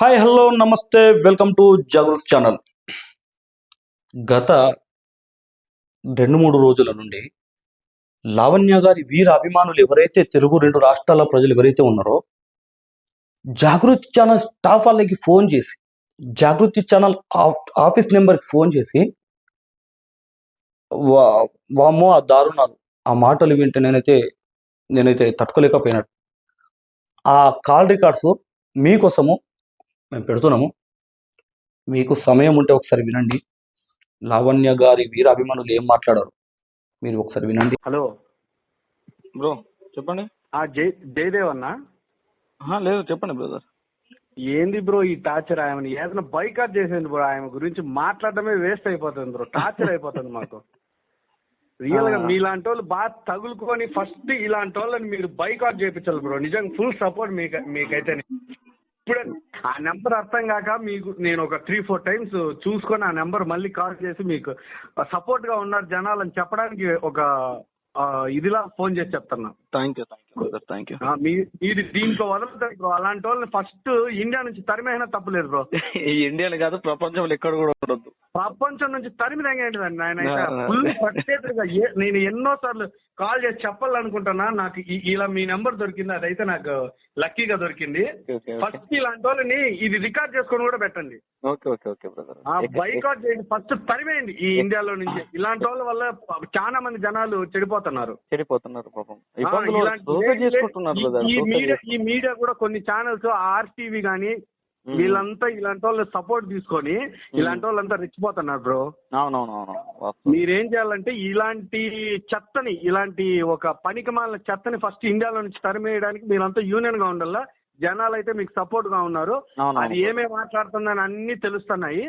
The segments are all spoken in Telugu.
హాయ్ హలో నమస్తే వెల్కమ్ టు జాగృత్ ఛానల్. గత 2-3 రోజుల నుండి లావణ్య గారి వీర అభిమానులు ఎవరైతే తెలుగు 2 రాష్ట్రాల ప్రజలు ఎవరైతే ఉన్నారో జాగృత్ ఛానల్ స్టాఫ్ వాళ్ళకి ఫోన్ చేసి జాగృతి ఛానల్ ఆఫీస్ నెంబర్కి ఫోన్ చేసి వామ్మో ఆ దారుణాలు ఆ మాటలు వింటే నేనైతే తట్టుకోలేకపోయినాడు. ఆ కాల్ రికార్డ్స్ మీకోసము మేము పెడుతున్నాము. మీకు సమయం ఉంటే ఒకసారి వినండి. లావణ్య గారి వీర అభిమానులు ఏం మాట్లాడారు మీరు ఒకసారి వినండి. హలో బ్రో చెప్పండి. జయదేవ్ అన్న. లేదు చెప్పండి బ్రదర్. ఏంది బ్రో ఈ టార్చర్? ఆయన ఏదైనా బైకాట్ చేసేది బ్రో. ఆయన గురించి మాట్లాడటమే వేస్ట్ అయిపోతుంది బ్రో. టార్చర్ అయిపోతుంది మాకు. రియల్ గా మీలాంటి వాళ్ళు బాగా తగులుకొని ఫస్ట్ ఇలాంటి వాళ్ళని మీరు బైకాట్ చేయించాలి బ్రో. నిజంగా ఫుల్ సపోర్ట్ మీకైతే. ఇప్పుడు ఆ నెంబర్ అర్థం కాక మీకు నేను ఒక 3-4 టైమ్స్ చూసుకొని ఆ నెంబర్ మళ్ళీ కాల్ చేసి మీకు సపోర్ట్ గా ఉన్నారు జనాలని చెప్పడానికి ఒక ఇదిలా ఫోన్ చేసి చెప్తున్నా. Thank you brother, thank you. మీరు దీంట్లో వదలుతారు బ్రో. అలాంటి వాళ్ళని ఫస్ట్ ఇండియా నుంచి తరిమైనా తప్పలేదు బ్రో. ఈ ఇండియాలో కాదు ప్రపంచంలో ఎక్కడ కూడా ఉండొద్దు. ప్రపంచం నుంచి తరిమి తెగేంటిదండి ఆయన అయితే ఫుల్ ప్రత్యేకంగా. నేను ఎన్నో సార్లు కాల్ చేసి చెప్పాలనుకుంటున్నా. నాకు ఇలా మీ నెంబర్ దొరికింది, అదైతే నాకు లక్కీగా దొరికింది. ఫస్ట్ ఇలాంటి వాళ్ళని ఇది రికార్డ్ చేసుకొని కూడా పెట్టండి. Okay okay okay brother. Boycott చేయండి, ఫస్ట్ తరిమేయండి ఈ ఇండియాలో నుంచి. ఇలాంటి వాళ్ళ వల్ల చాలా మంది జనాలు చెడిపోతున్నారు పాపం. ఈ మీడియా కూడా కొన్ని ఛానల్స్ ఆర్టీవీ గానీ వీళ్ళంతా ఇలాంటి వాళ్ళు సపోర్ట్ తీసుకొని ఇలాంటి వాళ్ళంతా రెచ్చిపోతున్నారు బ్రో. అవునవునవును. మీరేం చేయాలంటే ఇలాంటి చెత్తని, ఇలాంటి ఒక పనికిమాలిన చెత్తని ఫస్ట్ ఇండియాలో నుంచి తరిమేయడానికి మీరంతా యూనియన్ గా ఉండాలా. జనాలు అయితే మీకు సపోర్ట్ గా ఉన్నారు. అది ఏమేమి మాట్లాడుతుందని అన్ని తెలుస్తున్నాయి.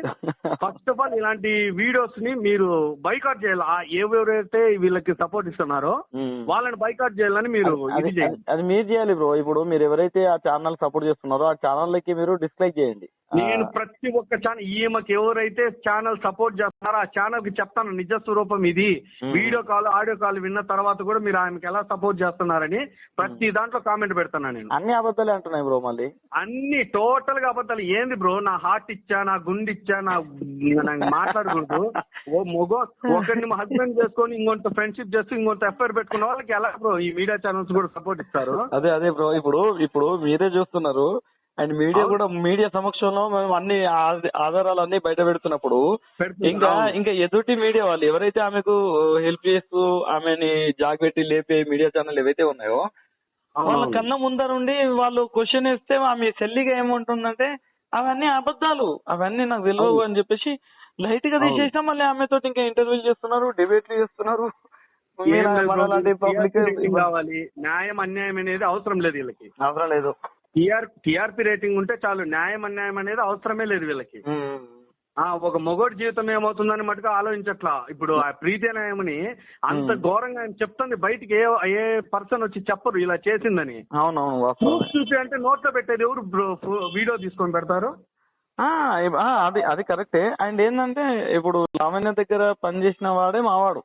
ఫస్ట్ ఆఫ్ ఆల్ ఇలాంటి వీడియోస్ ని మీరు బైకాట్ చేయాలి. ఎవరైతే వీళ్ళకి సపోర్ట్ ఇస్తున్నారో వాళ్ళని బైకాట్ చేయాలని మీరు అది మీరు చేయాలి బ్రో. ఇప్పుడు మీరు ఎవరైతే ఆ ఛానల్ సపోర్ట్ చేస్తున్నారో ఆ ఛానల్ కి మీరు డిస్లైక్ చేయండి. నేను ప్రతి ఒక్క ఛానల్ ఈమెకి ఎవరైతే ఛానల్ సపోర్ట్ చేస్తున్నారో ఆ ఛానల్ కి చెప్తాను నిజ స్వరూపం ఇది. వీడియో కాల్ ఆడియో కాల్ విన్న తర్వాత కూడా మీరు ఆమెకి ఎలా సపోర్ట్ చేస్తున్నారని ప్రతి దాంట్లో కామెంట్ పెడతాను నేను. అన్ని అబద్ధాలే అంటున్నాయి బ్రో. మళ్ళీ అన్ని టోటల్ గా అబద్ధాలు. ఏంది బ్రో? నా హార్ట్ ఇచ్చా, నా గుండె ఇచ్చా, నాకు మాట్లాడకూడదు. ఒకరిని మా హస్బెండ్ చేసుకొని ఇంకొంత ఫ్రెండ్షిప్ చేస్తూ ఇంకొంత ఎఫ్ఐఆర్ పెట్టుకున్న వాళ్ళకి ఎలా బ్రో ఈ మీడియా ఛానల్స్ కూడా సపోర్ట్ ఇస్తారు? అదే బ్రో. ఇప్పుడు మీరే చూస్తున్నారు అండ్ మీడియా సమక్షంలో మేము అన్ని ఆధారాలు అన్ని బయట పెడుతున్నప్పుడు ఇంకా ఎదుటి మీడియా వాళ్ళు ఎవరైతే ఆమెకు హెల్ప్ చేస్తూ ఆమెని జాగ్రత్త లేపే మీడియా ఛానల్ ఏవైతే ఉన్నాయో వాళ్ళ కన్నా ముందరుండి వాళ్ళు క్వశ్చన్ వేస్తే ఆమె సెల్లిగా ఏముంటుందంటే అవన్నీ అబద్ధాలు, అవన్నీ నాకు తెలియవు అని చెప్పేసి లైట్ గా తీసేసినా మళ్ళీ ఆమెతో ఇంకా ఇంటర్వ్యూలు చేస్తున్నారు, డిబేట్లు చేస్తున్నారు. కావాలి న్యాయం అన్యాయం అనేది అవసరం లేదు వీళ్ళకి. అవసరం లేదు. టీఆర్పీ రేటింగ్ ఉంటే చాలు. న్యాయం అన్యాయం అనేది అవసరమే లేదు వీళ్ళకి. ఒక మొగోడి జీవితం ఏమవుతుందని మటుకు ఆలోచించట్లా. ఇప్పుడు ఆ ప్రీతి న్యాయమని అంత ఘోరంగా ఆయన చెప్తుంది, బయటికి ఏ పర్సన్ వచ్చి చెప్పరు ఇలా చేసిందని. అవునవును. చూసి అంటే నోట్లో పెట్టేది ఎవరు? వీడియో తీసుకొని పెడతారు. అది కరెక్టే. అండ్ ఏంటంటే ఇప్పుడు లావణ్య దగ్గర పనిచేసిన వాడే మావాడు.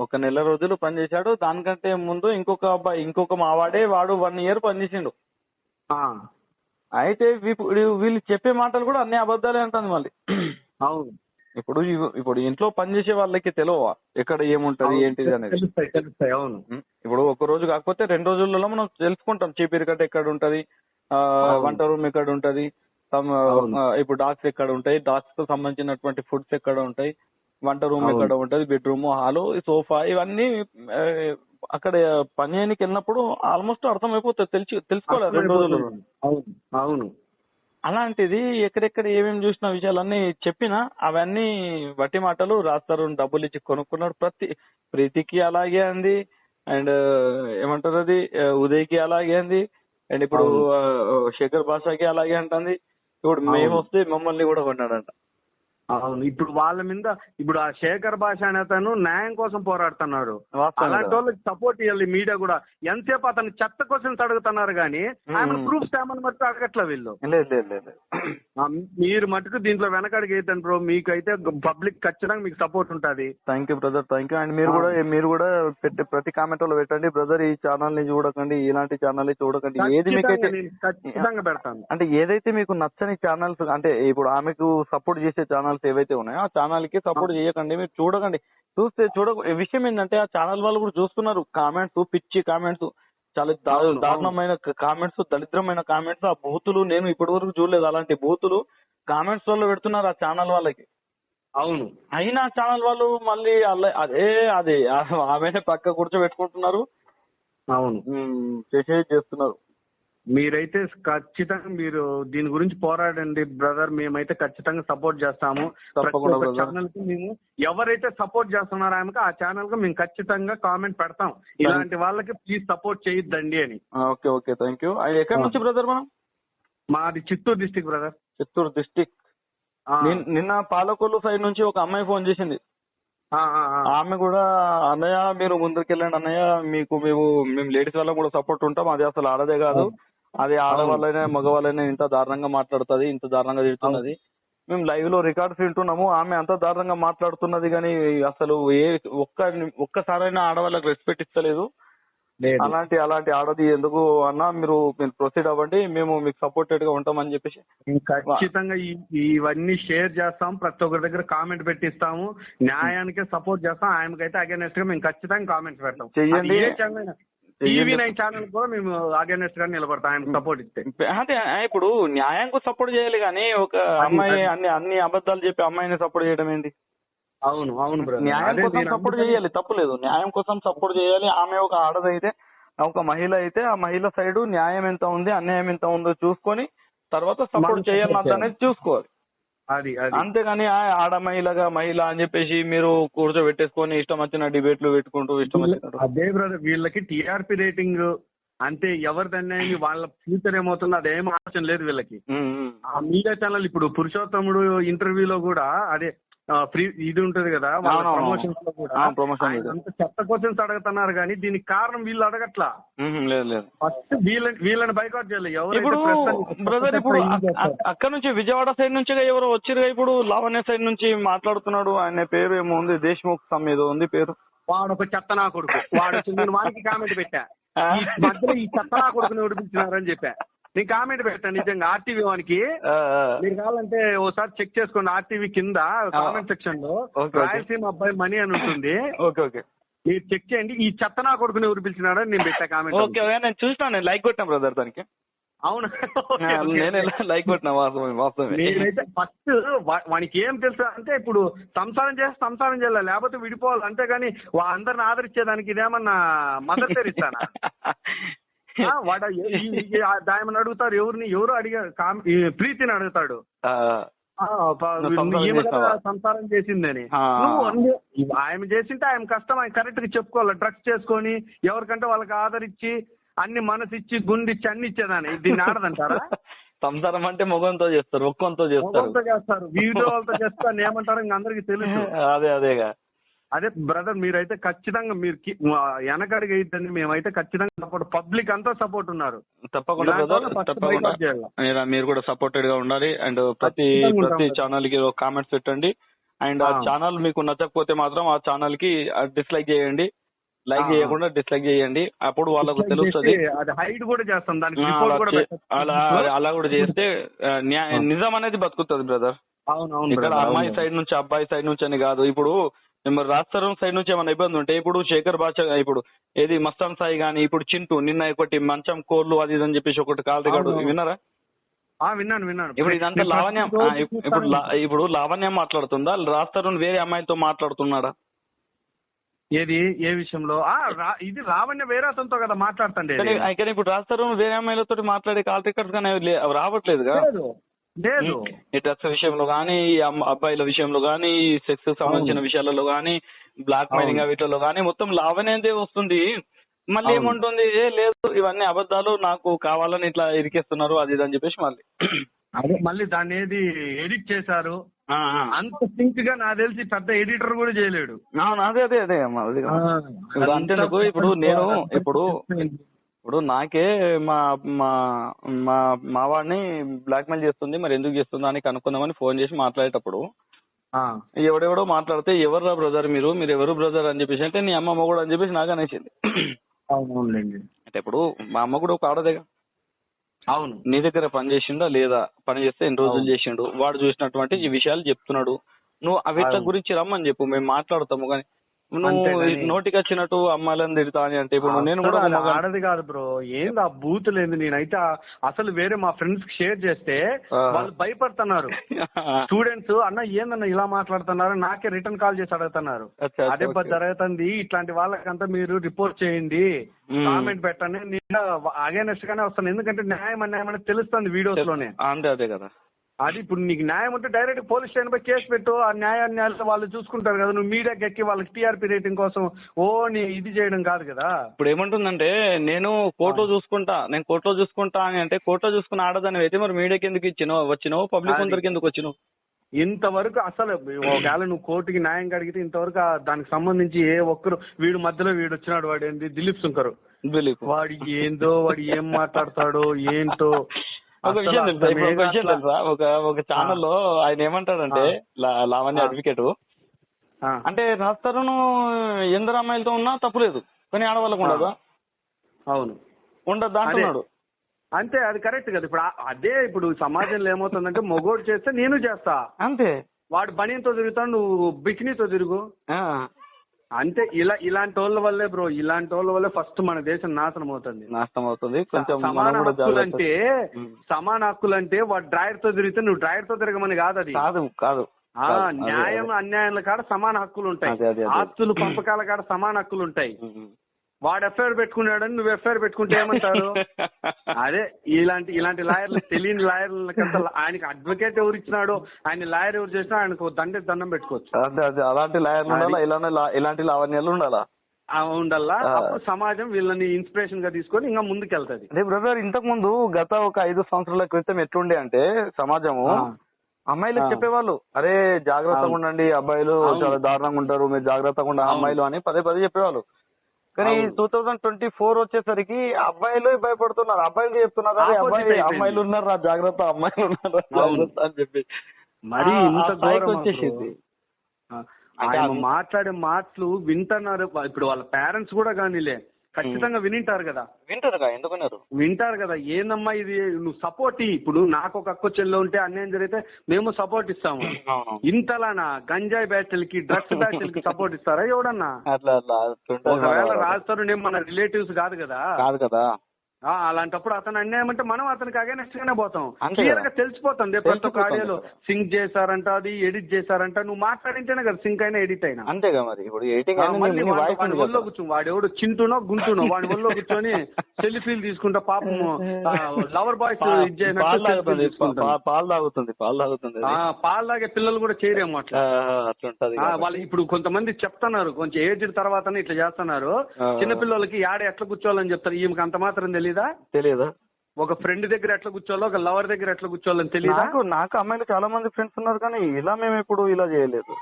ఒక నెల రోజులు పనిచేశాడు. దానికంటే ముందు ఇంకొక మావాడే వాడు 1 year పనిచేసిండు. అయితే వీళ్ళు చెప్పే మాటలు కూడా అన్ని అబద్ధాలే అంటుంది మళ్ళీ. అవును. ఇప్పుడు ఇంట్లో పనిచేసే వాళ్ళకి తెలియవా ఎక్కడ ఏముంటది ఏంటిది అనేది? అవును. ఇప్పుడు ఒక రోజు కాకపోతే 2 రోజులలో మనం తెలుసుకుంటాం చీపిరి కట్ట ఎక్కడ ఉంటది, వంట రూమ్ ఎక్కడ ఉంటది, ఇప్పుడు డాగ్స్ ఎక్కడ ఉంటాయి, డాగ్స్ తో సంబంధించినటువంటి ఫుడ్స్ ఎక్కడ ఉంటాయి, వంట రూమ్ ఎక్కడ ఉంటది, బెడ్రూమ్, హాలు, సోఫా, ఇవన్నీ అక్కడ పని చేయడానికి వెళ్ళినప్పుడు ఆల్మోస్ట్ అర్థమైపోతుంది, తెలుసుకోవాలి 2 రోజులు. అవును. అలాంటిది ఎక్కడెక్కడ ఏమేమి చూసిన విషయాలన్నీ చెప్పినా అవన్నీ వట్టి మాటలు రాస్తారు. డబ్బులు ఇచ్చి కొనుక్కున్నాడు. ప్రీతికి అలాగే అంది, అండ్ ఏమంటారు అది ఉదయ్కి అలాగే అంది, అండ్ ఇప్పుడు శేఖర్ భాషకి అలాగే అంటుంది. ఇప్పుడు మేము వస్తే మమ్మల్ని కూడా కొన్నాడంట. అవును. ఇప్పుడు వాళ్ళ మీద ఇప్పుడు ఆ శేఖర్ భాష అనే అతను న్యాయం కోసం పోరాడుతున్నారు. వాస్తవమే అలాంటి కదా. వాళ్ళకి సపోర్ట్ ఇవ్వాలి మీడియా కూడా. ఎంతసేపు అతను చెత్త క్వశ్చన్స్ అడుగుతున్నారు కానీ ఆయన ప్రూఫ్స్ ఏమని మట్టి అడగట్లే వీళ్ళు. లేదు లేదు లేదు. మీరు మటుకు దీంట్లో వెనకడికి అయితాను బ్రో. మీకైతే పబ్లిక్ ఖచ్చితంగా మీకు సపోర్ట్ ఉంటుంది. Thank you brother, thank you. And మీరు కూడా పెట్టే ప్రతి కామెంట్ లో పెట్టండి బ్రదర్, ఈ ఛానల్ ని చూడకండి, ఇలాంటి ఛానల్ ని చూడకండి. ఏది మీకైతే ఖచ్చితంగా పెడతాను. అంటే ఏదైతే మీకు నచ్చని ఛానల్స్, అంటే ఇప్పుడు ఆమెకు సపోర్ట్ చేసే ఛానల్స్ ఏవైతే ఉన్నాయో ఆ ఛానల్ కి సపోర్ట్ చేయకండి, మీరు చూడకండి. విషయం ఏంటంటే ఆ ఛానల్ వాళ్ళు కూడా చూస్తున్నారు కామెంట్స్, పిచ్చి కామెంట్స్, చాలా దారుణమైన కామెంట్స్, దరిద్రమైన కామెంట్స్. ఆ బూతులు నేను ఇప్పటి వరకు చూడలేదు. అలాంటి బూతులు కామెంట్స్ వల్ల పెడుతున్నారు ఆ ఛానల్ వాళ్ళకి. అవును. అయినా ఛానల్ వాళ్ళు మళ్ళీ అదే ఆమెనే పక్క కూర్చోబెట్టుకుంటున్నారు. అవును, చేస్తున్నారు. మీరైతే ఖచ్చితంగా మీరు దీని గురించి పోరాడండి బ్రదర్. మేమైతే ఖచ్చితంగా సపోర్ట్ చేస్తాము. ఛానల్ కి మేము ఎవరైతే సపోర్ట్ చేస్తున్నారో ఆమెకు ఆ ఛానల్ కి మేము ఖచ్చితంగా కామెంట్ పెడతాం, ఇలాంటి వాళ్ళకి ప్లీజ్ సపోర్ట్ చేయొద్దండి అని. Okay okay, thank you. ఎక్కడి నుంచి బ్రదర్ మనం? మాది Chittoor district brother. Chittoor district. నిన్న పాలకొల్లు సైడ్ నుంచి ఒక అమ్మాయి ఫోన్ చేసింది. ఆమె కూడా అన్నయ్య మీరు ముందుకెళ్ళండి అన్నయ్య, మేము లేడీస్ వాళ్ళం కూడా సపోర్ట్ ఉంటాం, అది అసలు ఆడదే కాదు, అది ఆడవాళ్ళైనా మగవాళ్ళైనా ఇంత దారుణంగా మాట్లాడుతుంది, ఇంత దారుణంగా తిడుతున్నది, మేము లైవ్ లో రికార్డ్స్ వింటున్నాము, ఆమె అంత దారుణంగా మాట్లాడుతున్నది కానీ అసలు ఒక్కసారైనా ఆడవాళ్ళకి రెస్పెక్ట్ ఇస్తలేదు, అలాంటి ఆడది ఎందుకు అన్నా, మీరు ప్రొసీడ్ అవ్వండి, మేము మీకు సపోర్టెడ్ గా ఉంటామని చెప్పేసి ఖచ్చితంగా ఇవన్నీ షేర్ చేస్తాం, ప్రతి ఒక్కరి దగ్గర కామెంట్ పెట్టిస్తాము, న్యాయానికి సపోర్ట్ చేస్తాం. ఆయనకైతే అగైనెస్ట్ గా మేము ఖచ్చితంగా కామెంట్స్ పెడతాం. చెయ్యండి. TV9 ఛానల్ కూడా మేము అగైనెస్ట్ గా నిలబడతాం ఆయన సపోర్ట్ ఇస్తే. అంటే ఇప్పుడు న్యాయంకు సపోర్ట్ చేయాలి కానీ ఒక అమ్మాయి అన్ని అబద్ధాలు చెప్పి అమ్మాయిని సపోర్ట్ చేయడం ఏంటి? అవును అవును బ్రదర్, న్యాయం కోసం సపోర్ట్ చేయాలి, తప్పులేదు, న్యాయం కోసం సపోర్ట్ చేయాలి. ఆమె ఒక ఆడదైతే, ఒక మహిళ అయితే ఆ మహిళ సైడ్ న్యాయం ఎంత ఉంది, అన్యాయం ఎంత ఉందో చూసుకొని తర్వాత సపోర్ట్ చేయాలి అనేది చూసుకోవాలి. అది అంతేగాని ఆడ మహిళ అని చెప్పేసి మీరు కూర్చోబెట్టేసుకొని ఇష్టం వచ్చిన డిబేట్లు పెట్టుకుంటూ ఇష్టం వచ్చినట్టు. అదే బ్రదర్, వీళ్ళకి టీఆర్పీ రేటింగ్ అంతే, ఎవరిదన్నా వాళ్ళ ఫ్యూచర్ ఏమవుతుందో అదేం ఆలోచన లేదు వీళ్ళకి. ఆ మీడియా ఛానల్ ఇప్పుడు పురుషోత్తముడు ఇంటర్వ్యూలో కూడా అదే ఫ్రీ ఇది ఉంటది కదా, వాళ్ళ ప్రమోషన్స్ లో కూడా అంత చెత్త క్వశ్చన్స్ అడుగుతున్నారు కానీ దీనికి కారణం వీళ్ళు అడగట్లా. ఫస్ట్ వీళ్ళని బైకాట్ చేయాలి. ఇప్పుడు అక్కడ నుంచి విజయవాడ సైడ్ నుంచి ఎవరు వచ్చిరుగా, ఇప్పుడు లావణ్య సైడ్ నుంచి మాట్లాడుతున్నాడు, ఆయన పేరు ఏమో ఉంది, దేశ్ముఖ్ సమ్ ఏదో ఉంది పేరు. వాడు ఒక చెత్త నా కొడుకు, వాడు వానికి కామెంట్ పెట్టా, ఈ మధ్యలో ఈ చెత్త నా కొడుకుని ఉడిపించినారని చెప్పా. నేను కామెంట్ పెట్టాను నిజంగా RTV వానికి. మీరు కావాలంటే ఓసారి చెక్ చేసుకోండి, RTV కింద కామెంట్ సెక్షన్ లో రాయలసీమ అబ్బాయి మనీ అని ఉంటుంది, మీరు చెక్ చేయండి. ఈ చెత్త నా కొడుకుని ఎవరు పిలిచినాడని నేను పెట్టా కామెంట్. నేను చూసినా, నేను లైక్ కొట్టినా బ్రదర్ దానికి. అవును, నేను లైక్ కొట్టినా. నేనైతే ఫస్ట్ వానికి ఏం తెలుసు అంటే ఇప్పుడు సంసారం చేయాలి, లేకపోతే విడిపోవాలి, అంతేగాని అందరిని ఆదరించేదానికి ఇదేమన్నా మదర్ తెరిస్తానా? వాడు ఆయన అడుగుతారు, ఎవరు అడిగారు, ప్రీతిని అడుగుతాడు సంసారం చేసిందని. ఆయన చేసింటే ఆయన కష్టం, ఆయన కరెక్ట్ గా చెప్పుకోవాలి. డ్రగ్స్ చేసుకొని ఎవరికంటే వాళ్ళకి ఆదరించి అన్ని మనసిచ్చి గుండిచ్చి అన్ని ఇచ్చేదాన్ని, దీన్ని ఆడదంటారా? సంసారం అంటే మొగంతో చేస్తారు, ఒక్కంతో చేస్తారు, వీడియో వాళ్ళతో చేస్తారు, ఏమంటారు ఇంక అందరికి తెలుసు. అదే బ్రదర్, మీరైతే ఖచ్చితంగా మీరు వెనకడికి అయిద్దని మేమైతే ఖచ్చితంగా సపోర్ట్, పబ్లిక్ అంతా సపోర్ట్ ఉన్నారు. తప్పకుండా మీరు కూడా సపోర్టెడ్ గా ఉండాలి. అండ్ ప్రతి ఛానల్ కి కామెంట్స్ పెట్టండి. అండ్ ఆ ఛానల్ మీకు నచ్చకపోతే మాత్రం ఆ ఛానల్ కి డిస్లైక్ చేయండి, లైక్ చేయకుండా డిస్లైక్ చేయండి, అప్పుడు వాళ్ళకు తెలుస్తుంది. అలా కూడా చేస్తే నిజం అనేది బతుకుతుంది బ్రదర్. ఇక్కడ అమ్మాయి సైడ్ నుంచి అబ్బాయి సైడ్ నుంచి అని కాదు. ఇప్పుడు రాష్ట్రం సైడ్ నుంచి ఏమైనా ఇబ్బంది ఉంటే ఇప్పుడు శేఖర్ భాష, ఇప్పుడు ఏది మస్తాన్ సాయి గానీ, ఇప్పుడు చింటూ నిన్న ఒకటి మంచం కోర్లు అది ఇది అని చెప్పేసి ఒకటి కాల్ రికార్డు విన్నారా? విన్నాను. ఇప్పుడు ఇదంతా లావణ్యం, ఇప్పుడు లావణ్యం మాట్లాడుతుందా, రాస్తారు వేరే అమ్మాయితో మాట్లాడుతున్నాడా? ఏది ఏ విషయంలో? ఇది లావణ్య వేరే అతనితో కదా మాట్లాడుతుండే. కానీ ఇప్పుడు రాస్తారు వేరే అమ్మాయిలతో మాట్లాడే కాల్ రికార్డ్స్ కానీ రావట్లేదుగా. లేదు, ఈ డ్రగ్స్ విషయంలో కానీ, అబ్బాయిల విషయంలో కానీ, సెక్స్ సంబంధించిన విషయాలలో కానీ, బ్లాక్ మెయిలింగ్ వీటిలో కానీ మొత్తం లావణ్యదే వస్తుంది. మళ్ళీ ఏముంటుంది, లేదు ఇవన్నీ అబద్ధాలు, నాకు కావాలని ఇట్లా ఇరికేస్తున్నారు అది ఇది అని చెప్పేసి మళ్ళీ దాన్ని ఏది ఎడిట్ చేశారు, అంత సింక్ గా నాకు తెలిసి పెద్ద ఎడిటర్ కూడా చేయలేడు. అవును, అదే అదే అదే అమ్మా, అది ఇప్పుడు అంతేందుకు, ఇప్పుడు నాకే మా మా మా మా వాడిని బ్లాక్మెయిల్ చేస్తుంది, మరి ఎందుకు చేస్తుందా అని కనుక్కుందామని ఫోన్ చేసి మాట్లాడేటప్పుడు ఎవడెవడో మాట్లాడితే, ఎవర్రా బ్రదర్ మీరు ఎవరు బ్రదర్ అని చెప్పేసి అంటే, నీ అమ్మ కూడా అని చెప్పేసి నాకు అనేసింది. అవునండి. అంటే ఇప్పుడు మా అమ్మ కూడా ఒక ఆడదేగా. అవును. నీ దగ్గర పని చేసిండా లేదా, పని చేస్తే ఎన్ని రోజులు చేసిండు, వాడు చూసినటువంటి ఈ విషయాలు చెప్తున్నాడు, నువ్వు అవిట్ల గురించి రమ్మని చెప్పు, మేము మాట్లాడతాము. కానీ నువ్వు నోటికి వచ్చినట్టు అమ్మాయిలను తిడతా అని అంటే, ఇప్పుడు నేను కూడా ఆడది కాదు బ్రో, ఏంది ఆ బూతులేదు. నేనైతే అసలు వేరే మా ఫ్రెండ్స్ కి షేర్ చేస్తే వాళ్ళు భయపడుతున్నారు. స్టూడెంట్స్ అన్న ఏందన్న ఇలా మాట్లాడుతున్నారు, నాకే రిటర్న్ కాల్ చేసి అడుగుతున్నారు. అదే జరుగుతుంది, ఇట్లాంటి వాళ్ళకంతా మీరు రిపోర్ట్ చేయండి, కామెంట్ పెట్టండి. నేను అగేనెస్ట్ గానే వస్తాను, ఎందుకంటే న్యాయం అన్యాయం అనేది తెలుస్తుంది వీడియోస్ లోనే. అదే కదా, అది ఇప్పుడు నీకు న్యాయం ఉంటే డైరెక్ట్ పోలీస్ స్టేషన్ పై కేసు పెట్టు, ఆ న్యాయాలు వాళ్ళు చూసుకుంటారు కదా. నువ్వు మీడియాకి ఎక్కి వాళ్ళకి టీఆర్పీ రేటింగ్ కోసం నీ ఇది చేయడం కాదు కదా. ఇప్పుడు ఏమంటుందంటే, నేను కోర్టులో చూసుకుంటా అని అంటే, కోర్టులో చూసుకుని ఆడదాని అయితే మరి మీడియాకి ఎందుకు వచ్చినావు, పబ్లిక్ అందరికి ఎందుకు వచ్చినావు? ఇంతవరకు అసలు ఒకవేళ నువ్వు కోర్టుకి న్యాయం అడిగితే ఇంతవరకు దానికి సంబంధించి ఏ ఒక్కరు వీడు మధ్యలో వీడు వచ్చినాడు, వాడు ఏంది దిలీప్ శంకర్, వాడు ఏందో వాడు ఏం మాట్లాడతాడో ఏంటో. ఒక విషయం తెలుసా, ఒక ఛానల్లో ఆయన ఏమంటాడంటే, లావణ్య అడ్వకేట్ అంటే, రాస్తారు ఎందరు అమ్మాయిలతో ఉన్నా తప్పులేదు, కానీ ఆడవాళ్ళకు ఉండదా? అవును, ఉండదు అంటున్నాడు. అంతే, అది కరెక్ట్ కదా. ఇప్పుడు అదే ఇప్పుడు సమాజంలో ఏమవుతుందంటే, మొగోడు చేస్తే నేను చేస్తా అంతే, వాడు బనీతో తిరుగుతాడు, నువ్వు బికినీతో తిరుగు అంతే. ఇలాంటి వాళ్ళ వల్లే బ్రో, ఇలాంటి వాళ్ళ వల్లే ఫస్ట్ మన దేశం నాశనం అవుతుంది. కొంచెం సమాన హక్కులంటే వాడు డ్రైవర్ తో తిరిగితే నువ్వు డ్రైవర్ తో తిరగమని కాదు, అది కాదు. న్యాయం అన్యాయాల కాడ సమాన హక్కులు ఉంటాయి, ఆస్తులు పంపకాల కాడ సమాన హక్కులు ఉంటాయి. వాడు ఎఫ్ఐఆర్ పెట్టుకున్నాడని నువ్వు ఎఫ్ఐఆర్ పెట్టుకుంటే ఏమంటారు? అదే ఇలాంటి లాయర్లు, తెలియని లాయర్లకంతా ఆయనకి అడ్వకేట్ ఎవరు ఇచ్చినాడో, ఆయన లాయర్ ఎవరు చేసినా ఆయనకు దండం పెట్టుకోవచ్చు. అలాంటి లాయర్లు ఉండాలా, ఇలాంటి లావణ్యాలు ఉండాలా. అప్పుడు సమాజం వీళ్ళని ఇన్స్పిరేషన్ గా తీసుకొని ఇంకా ముందుకెళ్తది. అదే బ్రదర్, ఇంతకు ముందు గత ఒక 5 సంవత్సరాల క్రితం ఎట్లుండే అంటే, సమాజము అమ్మాయిలకు చెప్పేవాళ్ళు, అరే జాగ్రత్తగా ఉండండి, అబ్బాయిలు చాలా దారుణంగా ఉంటారు, మీరు జాగ్రత్తగా ఉండాలి అమ్మాయిలు అని పదే చెప్పేవాళ్ళు. కానీ 2024 వచ్చేసరికి అబ్బాయిలు భయపడుతున్నారు, అబ్బాయిలు చెప్తున్నారు, అరే అమ్మాయిలు ఉన్నారు జాగ్రత్త, అమ్మాయిలు ఉన్నారు జాగ్రత్త అని చెప్పి మరి వచ్చేసింది. ఆయన మాట్లాడే మాటలు వింటున్నారు, ఇప్పుడు వాళ్ళ పేరెంట్స్ కూడా కానీలే ఖచ్చితంగా వింటారు కదా. వింటారు కదా, ఏందమ్మా ఇది, నువ్వు సపోర్ట్. ఇప్పుడు నాకు ఒక అక్క చెల్లె ఉంటే అన్యాయం జరిగితే మేము సపోర్ట్ ఇస్తాము. ఇంతలానా గంజాయి బ్యాచ్లకి, డ్రగ్స్ బ్యాచ్లకి సపోర్ట్ ఇస్తారా ఎవడన్నా? ఒకవేళ రాస్తారు, నేను మన రిలేటివ్స్ కాదు కదా. అలాంటప్పుడు అతను అన్యాయం అంటే మనం అతనికి అగైనెస్ట్ గానే పోతాం. క్లియర్ గా తెలిసిపోతుంది, ప్రతి ఒక్క ఆడియోలో సింక్ చేశారంట, అది ఎడిట్ చేశారంట. నువ్వు మాట్లాడింటేనే కదా సింక్ అయినా ఎడిట్ అయినా. అంతేగా మరి. ఇప్పుడు వాడి ఒళ్ళో కూర్చొని, వాడెవడు చింటునో గుంటునో వాడి ఒళ్ళో కూర్చొని సెల్ఫీలు తీసుకుంటా, పాపం లవర్ బాయ్స్ పాలు తాగుతుంది. పాలు తాగే పిల్లలు కూడా చేయరేమో అట్లా. వాళ్ళు ఇప్పుడు కొంతమంది చెప్తున్నారు, కొంచెం ఏజ్డ్ తర్వాత ఇట్లా చేస్తున్నారు, చిన్నపిల్లలకి ఎట్లా కూర్చోవాలని చెప్తారు. ఈమెకి అంత మాత్రం తెలీదా? ఒక ఫ్రెండ్ దగ్గర ఎట్లా కూర్చోవాలో, ఒక లవర్ దగ్గర ఎట్లా కూర్చోవాలని తెలియదా? నాకు అమ్మాయిలు చాలా మంది ఫ్రెండ్స్ ఉన్నారు, కానీ ఇలా మేము ఎప్పుడు ఇలా చేయలేదు.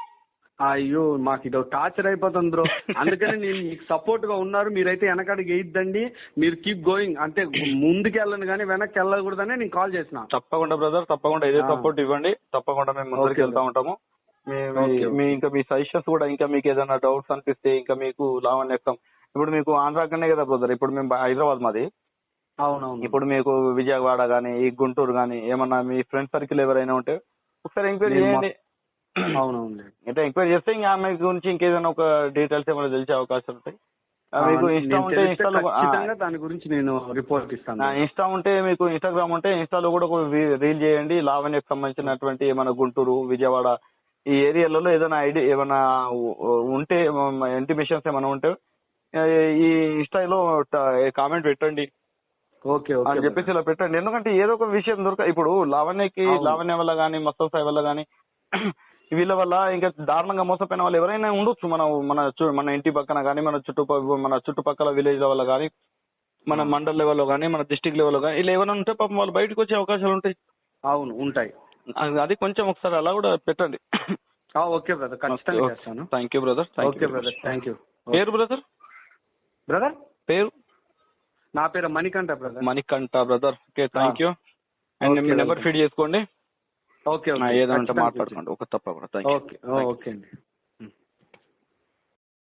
అయ్యో, మాకు ఇది టార్చర్ అయిపోతుంది బ్రో. అందుకని నేను మీకు సపోర్ట్ గా ఉన్నారు, మీరైతే వెనకాడికి వేయద్దండి, మీరు కీప్ గోయింగ్. అంటే ముందుకు వెళ్ళను కానీ వెనక్కి వెళ్ళకూడదని నేను కాల్ చేసిన. తప్పకుండా బ్రదర్, తప్పకుండా ఇదే సపోర్ట్ ఇవ్వండి, తప్పకుండా మేము ముందుకు వెళ్తా ఉంటాము. ఇంకా మీ సజెషన్స్ కూడా, ఇంకా మీకు ఏదైనా డౌట్స్ అనిపిస్తే, ఇంకా మీకు లావణ్యకం, ఇప్పుడు మీకు ఆంధ్రాకనే కదా బ్రదర్, ఇప్పుడు మేము హైదరాబాద్ మాది. అవునవును. ఇప్పుడు మీకు విజయవాడ గానీ, ఈ గుంటూరు గానీ, ఏమన్నా మీ ఫ్రెండ్ సర్కిల్ ఎవరైనా ఉంటే ఒకసారి ఎంక్వైరీ చేయండి. అవునవును, అంటే ఎంక్వైరీ చేస్తే ఇంకా ఆమె గురించి ఇంకేదైనా ఒక డీటెయిల్స్ ఏమైనా తెలిసే అవకాశం ఉంటాయి. మీకు ఇన్స్టా ఉంటే ఇన్స్టాలో దాని గురించి నేను రిపోర్ట్ ఇస్తాను. ఇన్స్టా ఉంటే, మీకు ఇన్స్టాగ్రామ్ ఉంటే ఇన్స్టాలో కూడా ఒక రీల్ చేయండి. లావణ్యకు సంబంధించినటువంటి ఏమైనా గుంటూరు, విజయవాడ ఈ ఏరియాలలో ఏదైనా ఐడియా ఏమైనా ఉంటే, ఇంటిమేషన్స్ ఏమైనా ఉంటే ఈ ఇన్స్టాలో కామెంట్ పెట్టండి అని చెప్పేసి ఇలా పెట్టండి. ఎందుకంటే ఏదో ఒక విషయం ఇప్పుడు లావణ్య వల్ల కానీ, మస్తఫ్ సాయి వల్ల కానీ, వీళ్ళ వల్ల ఇంకా దారుణంగా మోసపోయిన వాళ్ళు ఎవరైనా ఉండొచ్చు. మన ఇంటి పక్కన కానీ, మన చుట్టుపక్కల విలేజ్ వల్ల కానీ, మన మండల్ లెవెల్లో కానీ, మన డిస్ట్రిక్ట్ లెవెల్లో కానీ ఇలా ఏమైనా ఉంటే పాపం వాళ్ళు బయటకు వచ్చే అవకాశాలు ఉంటాయి. అవును, ఉంటాయి. అది కొంచెం ఒకసారి అలా కూడా పెట్టండి. ఓకే బ్రదర్, ఖచ్చితంగా చేస్తాను. Thank you brother. Okay brother, thank you. పేరు బ్రదర్? బ్రదర్ పేరు? నా పేరు Manikanta brother. Manikanta brother. Okay, thank you. And me number feed చేసుకోండి. ఓకే, ఏదంటే మాట్లాడుకోండి. ఒక తప్పకుండా. Thank you. ఓకే అండి.